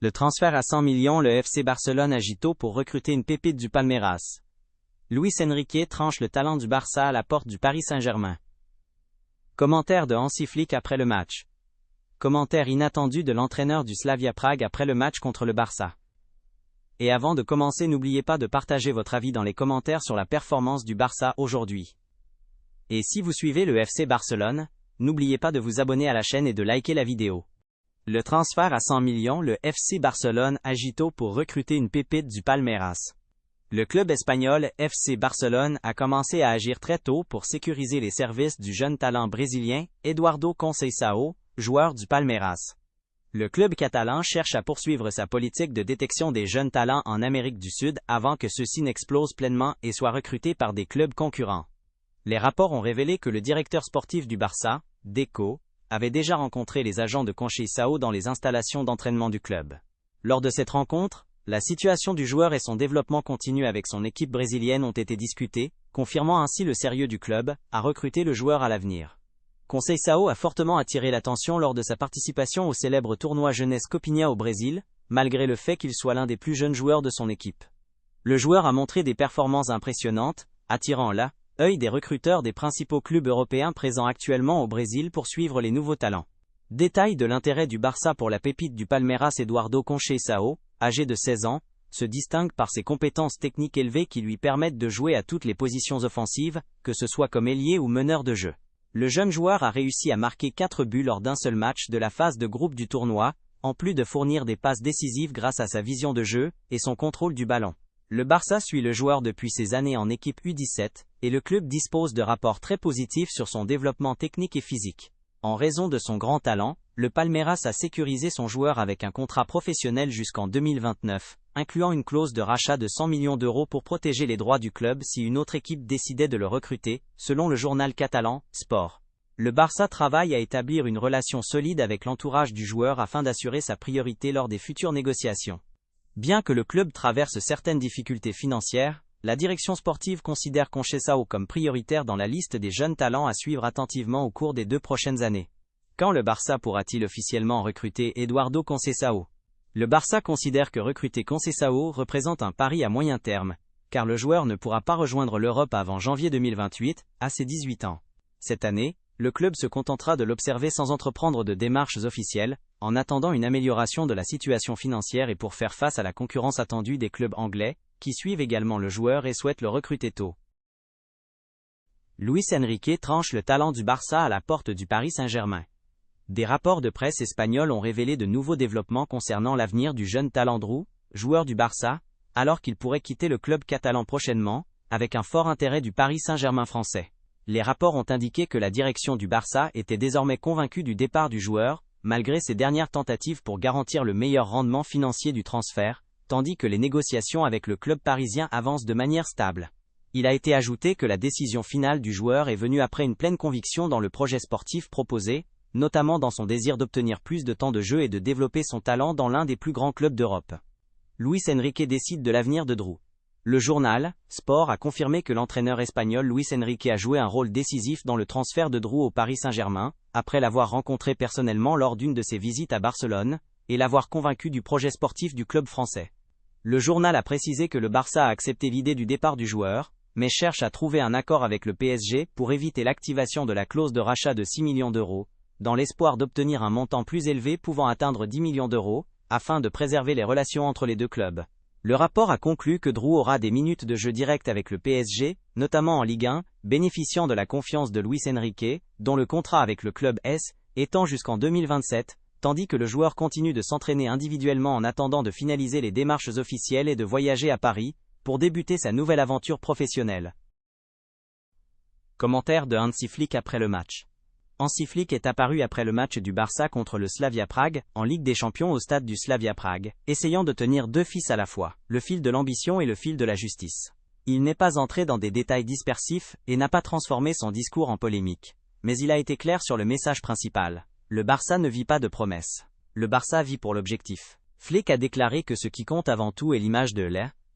Le transfert à 100 millions, le FC Barcelone agito pour recruter une pépite du Palmeiras. Luis Enrique tranche le talent du Barça à la porte du Paris Saint-Germain. Commentaire de Hansi Flick après le match. Commentaire inattendu de l'entraîneur du Slavia Prague après le match contre le Barça. Et avant de commencer, n'oubliez pas de partager votre avis dans les commentaires sur la performance du Barça aujourd'hui. Et si vous suivez le FC Barcelone, n'oubliez pas de vous abonner à la chaîne et de liker la vidéo. Le transfert à 100 millions, le FC Barcelone agito pour recruter une pépite du Palmeiras. Le club espagnol FC Barcelone a commencé à agir très tôt pour sécuriser les services du jeune talent brésilien Eduardo Conceição, joueur du Palmeiras. Le club catalan cherche à poursuivre sa politique de détection des jeunes talents en Amérique du Sud avant que ceux-ci n'explosent pleinement et soient recrutés par des clubs concurrents. Les rapports ont révélé que le directeur sportif du Barça, Deco, avait déjà rencontré les agents de Conceição dans les installations d'entraînement du club. Lors de cette rencontre, la situation du joueur et son développement continu avec son équipe brésilienne ont été discutés, confirmant ainsi le sérieux du club à recruter le joueur à l'avenir. Conceição a fortement attiré l'attention lors de sa participation au célèbre tournoi Jeunesse Copinha au Brésil, malgré le fait qu'il soit l'un des plus jeunes joueurs de son équipe. Le joueur a montré des performances impressionnantes, attirant l'œil des recruteurs des principaux clubs européens présents actuellement au Brésil pour suivre les nouveaux talents. Détail de l'intérêt du Barça pour la pépite du Palmeiras. Eduardo Conceição, âgé de 16 ans, se distingue par ses compétences techniques élevées qui lui permettent de jouer à toutes les positions offensives, que ce soit comme ailier ou meneur de jeu. Le jeune joueur a réussi à marquer 4 buts lors d'un seul match de la phase de groupe du tournoi, en plus de fournir des passes décisives grâce à sa vision de jeu et son contrôle du ballon. Le Barça suit le joueur depuis ses années en équipe U17, et le club dispose de rapports très positifs sur son développement technique et physique. En raison de son grand talent, le Palmeiras a sécurisé son joueur avec un contrat professionnel jusqu'en 2029, incluant une clause de rachat de 100 millions d'euros pour protéger les droits du club si une autre équipe décidait de le recruter, selon le journal catalan, Sport. Le Barça travaille à établir une relation solide avec l'entourage du joueur afin d'assurer sa priorité lors des futures négociations. Bien que le club traverse certaines difficultés financières, la direction sportive considère Conceição comme prioritaire dans la liste des jeunes talents à suivre attentivement au cours des 2 prochaines années. Quand le Barça pourra-t-il officiellement recruter Eduardo Conceição? Le Barça considère que recruter Conceição représente un pari à moyen terme, car le joueur ne pourra pas rejoindre l'Europe avant janvier 2028, à ses 18 ans. Cette année, le club se contentera de l'observer sans entreprendre de démarches officielles, en attendant une amélioration de la situation financière et pour faire face à la concurrence attendue des clubs anglais, qui suivent également le joueur et souhaitent le recruter tôt. Luis Enrique tranche le talent du Barça à la porte du Paris Saint-Germain. Des rapports de presse espagnols ont révélé de nouveaux développements concernant l'avenir du jeune talent Drou, joueur du Barça, alors qu'il pourrait quitter le club catalan prochainement, avec un fort intérêt du Paris Saint-Germain français. Les rapports ont indiqué que la direction du Barça était désormais convaincue du départ du joueur, malgré ses dernières tentatives pour garantir le meilleur rendement financier du transfert, tandis que les négociations avec le club parisien avancent de manière stable. Il a été ajouté que la décision finale du joueur est venue après une pleine conviction dans le projet sportif proposé, notamment dans son désir d'obtenir plus de temps de jeu et de développer son talent dans l'un des plus grands clubs d'Europe. Luis Enrique décide de l'avenir de Drou. Le journal, Sport a confirmé que l'entraîneur espagnol Luis Enrique a joué un rôle décisif dans le transfert de Drou au Paris Saint-Germain, après l'avoir rencontré personnellement lors d'une de ses visites à Barcelone, et l'avoir convaincu du projet sportif du club français. Le journal a précisé que le Barça a accepté l'idée du départ du joueur, mais cherche à trouver un accord avec le PSG pour éviter l'activation de la clause de rachat de 6 millions d'euros, dans l'espoir d'obtenir un montant plus élevé pouvant atteindre 10 millions d'euros, afin de préserver les relations entre les deux clubs. Le rapport a conclu que Drou aura des minutes de jeu direct avec le PSG, notamment en Ligue 1, bénéficiant de la confiance de Luis Enrique, dont le contrat avec le club S étend jusqu'en 2027, tandis que le joueur continue de s'entraîner individuellement en attendant de finaliser les démarches officielles et de voyager à Paris, pour débuter sa nouvelle aventure professionnelle. Commentaire de Hansi Flick après le match. Hansi Flick est apparu après le match du Barça contre le Slavia Prague, en Ligue des Champions au stade du Slavia Prague, essayant de tenir 2 fils à la fois, le fil de l'ambition et le fil de la justice. Il n'est pas entré dans des détails dispersifs, et n'a pas transformé son discours en polémique. Mais il a été clair sur le message principal. Le Barça ne vit pas de promesses. Le Barça vit pour l'objectif. Flick a déclaré que ce qui compte avant tout est l'image de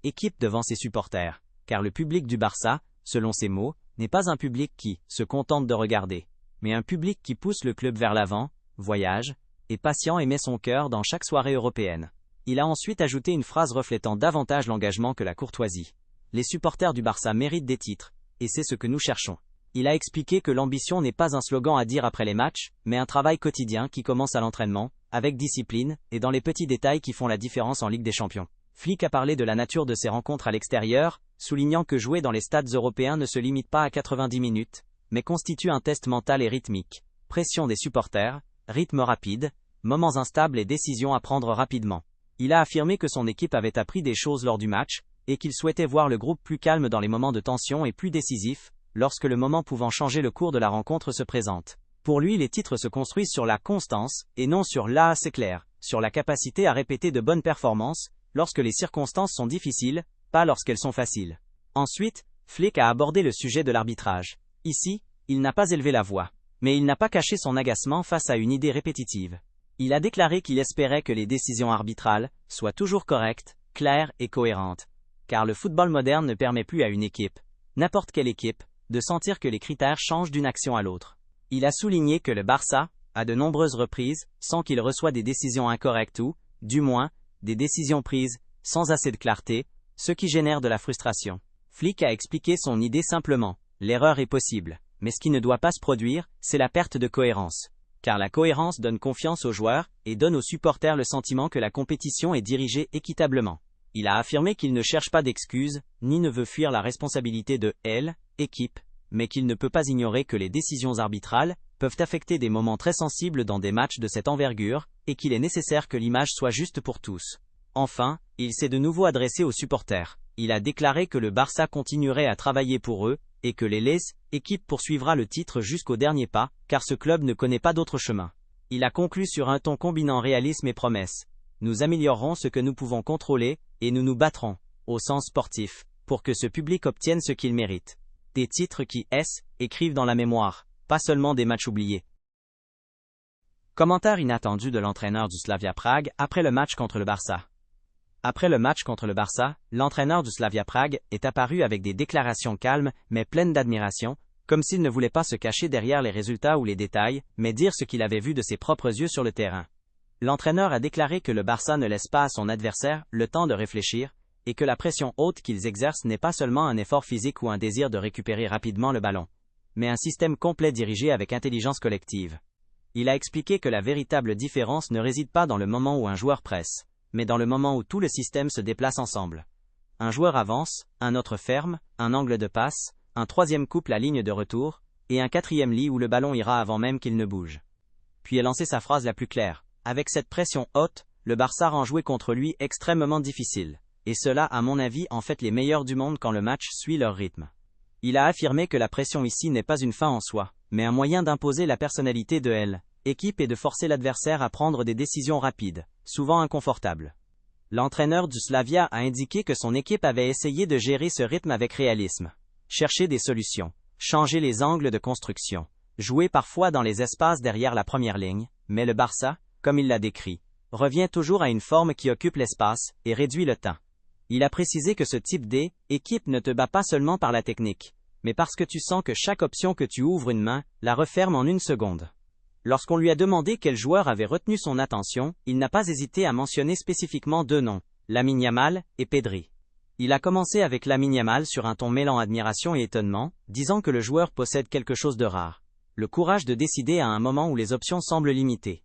l'équipe devant ses supporters, car le public du Barça, selon ses mots, n'est pas un public qui se contente de regarder, mais un public qui pousse le club vers l'avant, voyage, est patient et met son cœur dans chaque soirée européenne. Il a ensuite ajouté une phrase reflétant davantage l'engagement que la courtoisie. Les supporters du Barça méritent des titres, et c'est ce que nous cherchons. Il a expliqué que l'ambition n'est pas un slogan à dire après les matchs, mais un travail quotidien qui commence à l'entraînement, avec discipline, et dans les petits détails qui font la différence en Ligue des Champions. Flick a parlé de la nature de ses rencontres à l'extérieur, soulignant que jouer dans les stades européens ne se limite pas à 90 minutes, mais constitue un test mental et rythmique. Pression des supporters, rythme rapide, moments instables et décisions à prendre rapidement. Il a affirmé que son équipe avait appris des choses lors du match, et qu'il souhaitait voir le groupe plus calme dans les moments de tension et plus décisif, lorsque le moment pouvant changer le cours de la rencontre se présente. Pour lui, les titres se construisent sur la constance, et non sur c'est clair, sur la capacité à répéter de bonnes performances, lorsque les circonstances sont difficiles, pas lorsqu'elles sont faciles. Ensuite, Flick a abordé le sujet de l'arbitrage. Ici, il n'a pas élevé la voix. Mais il n'a pas caché son agacement face à une idée répétitive. Il a déclaré qu'il espérait que les décisions arbitrales soient toujours correctes, claires et cohérentes. Car le football moderne ne permet plus à une équipe, n'importe quelle équipe, de sentir que les critères changent d'une action à l'autre. Il a souligné que le Barça, à de nombreuses reprises, sent qu'il reçoit des décisions incorrectes ou, du moins, des décisions prises sans assez de clarté, ce qui génère de la frustration. Flick a expliqué son idée simplement. L'erreur est possible, mais ce qui ne doit pas se produire, c'est la perte de cohérence. Car la cohérence donne confiance aux joueurs et donne aux supporters le sentiment que la compétition est dirigée équitablement. Il a affirmé qu'il ne cherche pas d'excuses, ni ne veut fuir la responsabilité de équipe, mais qu'il ne peut pas ignorer que les décisions arbitrales peuvent affecter des moments très sensibles dans des matchs de cette envergure, et qu'il est nécessaire que l'image soit juste pour tous. Enfin, il s'est de nouveau adressé aux supporters. Il a déclaré que le Barça continuerait à travailler pour eux, et que l'équipe poursuivra le titre jusqu'au dernier pas, car ce club ne connaît pas d'autre chemin. Il a conclu sur un ton combinant réalisme et promesse. Nous améliorerons ce que nous pouvons contrôler, et nous nous battrons, au sens sportif, pour que ce public obtienne ce qu'il mérite. Des titres qui, écrivent dans la mémoire, pas seulement des matchs oubliés. Commentaire inattendu de l'entraîneur du Slavia Prague après le match contre le Barça. Après le match contre le Barça, l'entraîneur du Slavia Prague est apparu avec des déclarations calmes mais pleines d'admiration, comme s'il ne voulait pas se cacher derrière les résultats ou les détails, mais dire ce qu'il avait vu de ses propres yeux sur le terrain. L'entraîneur a déclaré que le Barça ne laisse pas à son adversaire le temps de réfléchir, et que la pression haute qu'ils exercent n'est pas seulement un effort physique ou un désir de récupérer rapidement le ballon, mais un système complet dirigé avec intelligence collective. Il a expliqué que la véritable différence ne réside pas dans le moment où un joueur presse, mais dans le moment où tout le système se déplace ensemble. Un joueur avance, un autre ferme, un angle de passe, un troisième coupe la ligne de retour, et un quatrième lit où le ballon ira avant même qu'il ne bouge. Puis a lancé sa phrase la plus claire. Avec cette pression haute, le Barça rend jouer contre lui extrêmement difficile. Et cela, à mon avis, en fait les meilleurs du monde quand le match suit leur rythme. Il a affirmé que la pression ici n'est pas une fin en soi, mais un moyen d'imposer la personnalité de l'équipe et de forcer l'adversaire à prendre des décisions rapides, souvent inconfortables. L'entraîneur du Slavia a indiqué que son équipe avait essayé de gérer ce rythme avec réalisme. Chercher des solutions, changer les angles de construction, jouer parfois dans les espaces derrière la première ligne, mais le Barça, comme il l'a décrit, revient toujours à une forme qui occupe l'espace et réduit le temps. Il a précisé que ce type d'équipe ne te bat pas seulement par la technique, mais parce que tu sens que chaque option que tu ouvres une main, la referme en une seconde. Lorsqu'on lui a demandé quel joueur avait retenu son attention, il n'a pas hésité à mentionner spécifiquement deux noms, Lamine Yamal et Pedri. Il a commencé avec Lamine Yamal sur un ton mêlant admiration et étonnement, disant que le joueur possède quelque chose de rare. Le courage de décider à un moment où les options semblent limitées.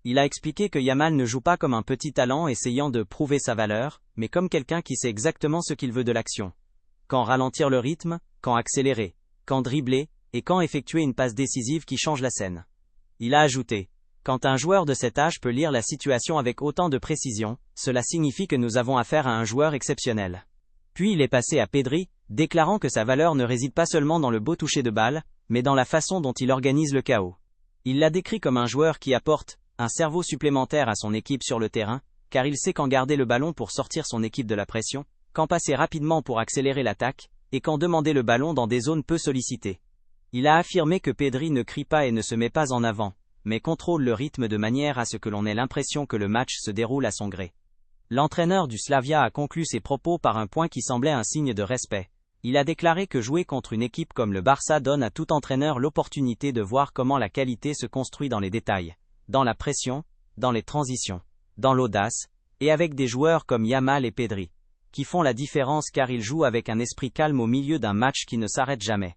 Il a expliqué que Yamal ne joue pas comme un petit talent essayant de prouver sa valeur, mais comme quelqu'un qui sait exactement ce qu'il veut de l'action. Quand ralentir le rythme, quand accélérer, quand dribbler, et quand effectuer une passe décisive qui change la scène. Il a ajouté, quand un joueur de cet âge peut lire la situation avec autant de précision, cela signifie que nous avons affaire à un joueur exceptionnel. Puis il est passé à Pedri, déclarant que sa valeur ne réside pas seulement dans le beau toucher de balle, mais dans la façon dont il organise le chaos. Il l'a décrit comme un joueur qui apporte un cerveau supplémentaire à son équipe sur le terrain, car il sait quand garder le ballon pour sortir son équipe de la pression, quand passer rapidement pour accélérer l'attaque, et quand demander le ballon dans des zones peu sollicitées. Il a affirmé que Pedri ne crie pas et ne se met pas en avant, mais contrôle le rythme de manière à ce que l'on ait l'impression que le match se déroule à son gré. L'entraîneur du Slavia a conclu ses propos par un point qui semblait un signe de respect. Il a déclaré que jouer contre une équipe comme le Barça donne à tout entraîneur l'opportunité de voir comment la qualité se construit dans les détails, dans la pression, dans les transitions, dans l'audace, Et avec des joueurs comme Yamal et Pedri, qui font la différence car ils jouent avec un esprit calme au milieu d'un match qui ne s'arrête jamais.